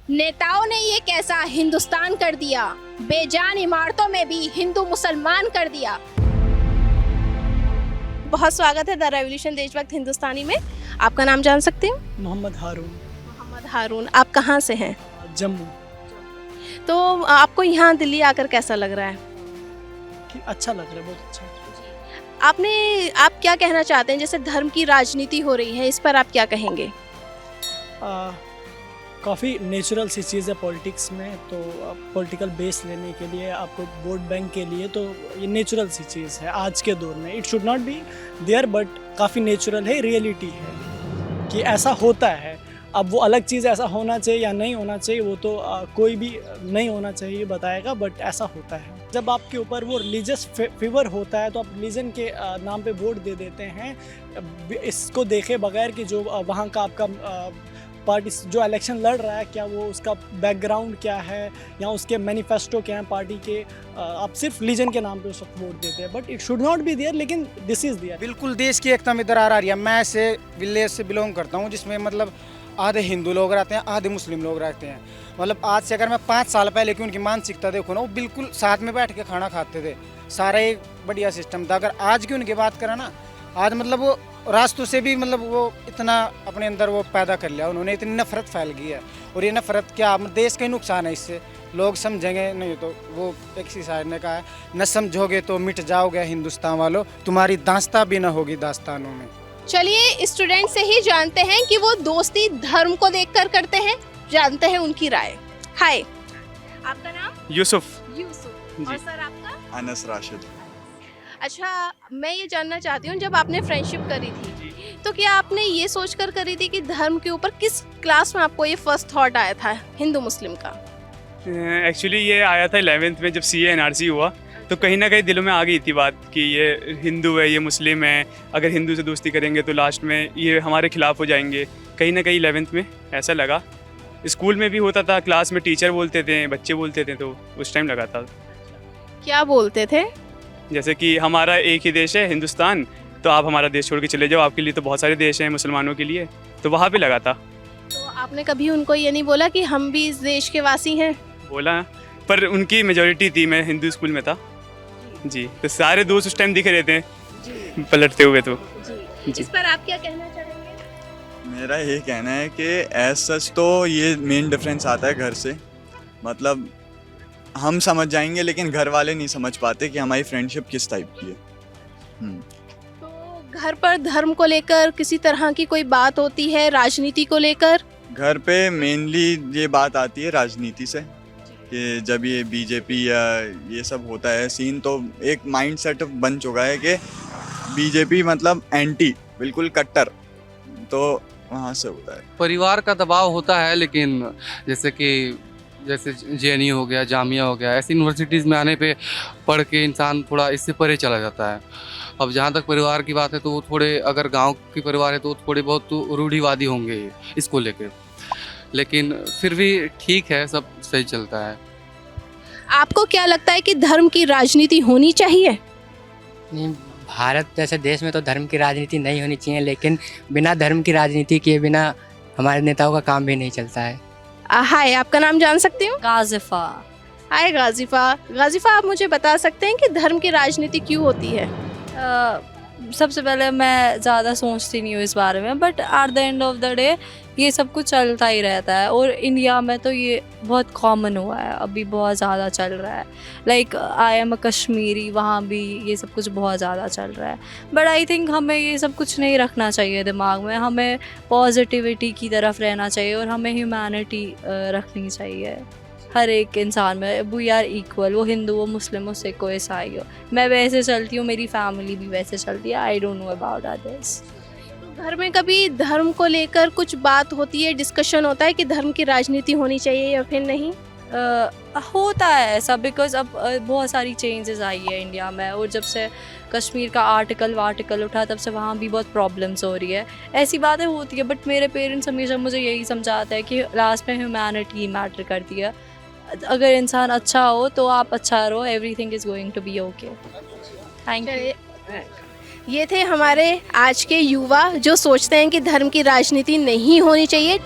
नेताओं ने ये कैसा हिंदुस्तान कर दिया, बेजान इमारतों में भी हिंदू मुसलमान कर दिया। बहुत स्वागत है द रेवोल्यूशन देशभक्त हिंदुस्तानी में। आपका नाम जान सकते हैं? मोहम्मद हारून। मोहम्मद हारून, आप कहाँ से हैं? जम्मू। तो आपको यहाँ दिल्ली आकर कैसा लग रहा है? कि अच्छा लग रहा है, बहुत अच्छा। आप क्या कहना चाहते हैं, जैसे धर्म की राजनीति हो रही है, इस पर आप क्या कहेंगे? काफ़ी नेचुरल सी चीज़ है पॉलिटिक्स में, तो पॉलिटिकल बेस लेने के लिए आपको वोट बैंक के लिए तो ये नेचुरल सी चीज़ है आज के दौर में। It should not be there but काफ़ी नेचुरल है, रियलिटी है कि ऐसा होता है। अब वो अलग चीज़ ऐसा होना चाहिए या नहीं होना चाहिए वो तो कोई भी नहीं होना चाहिए बताएगा, बट ऐसा होता है। जब आपके ऊपर वो रिलीजियस फीवर होता है तो आप रिलीजन के नाम पे वोट दे देते हैं, इसको देखे बगैर कि जो वहाँ का आपका पार्टी जो इलेक्शन लड़ रहा है क्या वो उसका बैकग्राउंड क्या है या उसके मैनिफेस्टो क्या है पार्टी के, आप सिर्फ रिलीजन के नाम पे उस वक्त वोट देते हैं। But it should not be there, लेकिन दिस इज़ देयर। बिल्कुल देश की एकता में दरार आ रही है। मैं ऐसे विलेज से बिलोंग करता हूँ जिसमें मतलब आधे हिंदू लोग रहते हैं, आधे मुस्लिम लोग रहते हैं। मतलब आज से अगर मैं 5 साल पहले की उनकी मानसिकता देखो ना, वो बिल्कुल साथ में बैठ के खाना खाते थे, सारा एक बढ़िया सिस्टम था। अगर आज की उनकी बात करें ना, आज मतलब वो रास्तों से भी मतलब वो इतना अपने अंदर वो पैदा कर लिया उन्होंने, इतनी नफरत फैल गई है। और ये नफरत क्या देश का ही नुकसान है, इससे लोग समझेंगे नहीं। तो वो एक सी शायर ने कहा है, न समझोगे तो मिट जाओगे हिंदुस्तान वालों, तुम्हारी दास्तां भी न होगी दास्तानों में। चलिए स्टूडेंट से ही जानते हैं कि वो दोस्ती धर्म को देखकर करते हैं, जानते हैं उनकी राय। हाय, आपका नाम? यूसुफ। यूसुफ। और सर आपका? अनस राशिद। अच्छा, मैं ये जानना चाहती हूँ, जब आपने फ्रेंडशिप करी थी तो क्या आपने ये सोचकर करी थी कि धर्म के ऊपर, किस क्लास में आपको ये फर्स्ट थॉट आया था हिंदू मुस्लिम का? एक्चुअली ये आया था 11th में जब CA NRC हुआ, तो कहीं ना कहीं दिलों में आ गई थी बात कि ये हिंदू है, ये मुस्लिम है, अगर हिंदू से दोस्ती करेंगे तो लास्ट में ये हमारे खिलाफ हो जाएंगे। कहीं ना कहीं 11th में ऐसा लगा। स्कूल में भी होता था, क्लास में टीचर बोलते थे, बच्चे बोलते थे, तो उस टाइम लगा था। क्या बोलते थे? जैसे कि हमारा एक ही देश है हिंदुस्तान, तो आप हमारा देश छोड़ के चले जाओ, आपके लिए तो बहुत सारे देश हैं मुसलमानों के लिए, तो वहाँ पे लगा था। तो आपने कभी उनको ये नहीं बोला कि हम भी इस देश के वासी हैं? बोला, पर उनकी मेजॉरिटी थी, मैं हिंदू स्कूल में था जी, तो सारे दोस्त उस टाइम दिख रहे थे पलटते हुए। तो जी। इस पर आप क्या कहना चाहेंगे? मेरा ये कहना है कि एज सच तो ये मेन डिफरेंस आता है घर से। मतलब हम समझ जाएंगे लेकिन घर वाले नहीं समझ पाते कि हमारी फ्रेंडशिप किस टाइप की है। तो घर पर धर्म को लेकर किसी तरह की कोई बात होती है, राजनीति को लेकर? घर पे मेनली ये बात आती है राजनीति से कि जब ये बीजेपी या ये सब होता है सीन, तो एक माइंड सेट बन चुका है कि बीजेपी मतलब एंटी, बिल्कुल कट्टर, तो वहाँ से होता है। परिवार का दबाव होता है, लेकिन जैसे JNU हो गया, जामिया हो गया, ऐसी यूनिवर्सिटीज़ में आने पे पढ़ के इंसान थोड़ा इससे परे चला जाता है। अब जहाँ तक परिवार की बात है तो वो थोड़े, अगर गांव की परिवार है तो थोड़े बहुत तो रूढ़िवादी होंगे इसको लेकर, लेकिन फिर भी ठीक है, सब सही चलता है। आपको क्या लगता है कि धर्म की राजनीति होनी चाहिए? नहीं, भारत जैसे देश में तो धर्म की राजनीति नहीं होनी चाहिए, लेकिन बिना धर्म की राजनीति किए बिना हमारे नेताओं का काम भी नहीं चलता है। हाय, आपका नाम जान सकती हूँ? गाजिफा। हाय गाजिफा। गाजिफा, आप मुझे बता सकते हैं कि धर्म की राजनीति क्यों होती है? सबसे पहले मैं ज़्यादा सोचती नहीं हूँ इस बारे में, but at the end of the day ये सब कुछ चलता ही रहता है। और इंडिया में तो ये बहुत कॉमन हुआ है, अभी बहुत ज़्यादा चल रहा है। Like I am a Kashmiri, वहाँ भी ये सब कुछ बहुत ज़्यादा चल रहा है। बट आई थिंक हमें ये सब कुछ नहीं रखना चाहिए दिमाग में, हमें पॉजिटिविटी की तरफ रहना चाहिए और हमें ह्यूमैनिटी रखनी चाहिए हर एक इंसान में। वी आर इक्वल, वो हिंदू हो, मुस्लिम हो, सिख हो, ईसाई हो। मैं वैसे चलती हूँ, मेरी फैमिली भी वैसे चलती है। I don't know about others. घर में कभी धर्म को लेकर कुछ बात होती है, डिस्कशन होता है कि धर्म की राजनीति होनी चाहिए या फिर नहीं? होता है ऐसा, बिकॉज अब बहुत सारी चेंजेस आई है इंडिया में, और जब से कश्मीर का आर्टिकल उठा तब से वहाँ भी बहुत प्रॉब्लम्स हो रही है। ऐसी बातें होती है, बट मेरे पेरेंट्स हमेशा मुझे यही समझाते हैं कि लास्ट में ह्यूमैनिटी मैटर करती है। अगर इंसान अच्छा हो तो आप अच्छा रहो, everything is going to be okay. Thank you. ये थे हमारे आज के युवा जो सोचते हैं कि धर्म की राजनीति नहीं होनी चाहिए।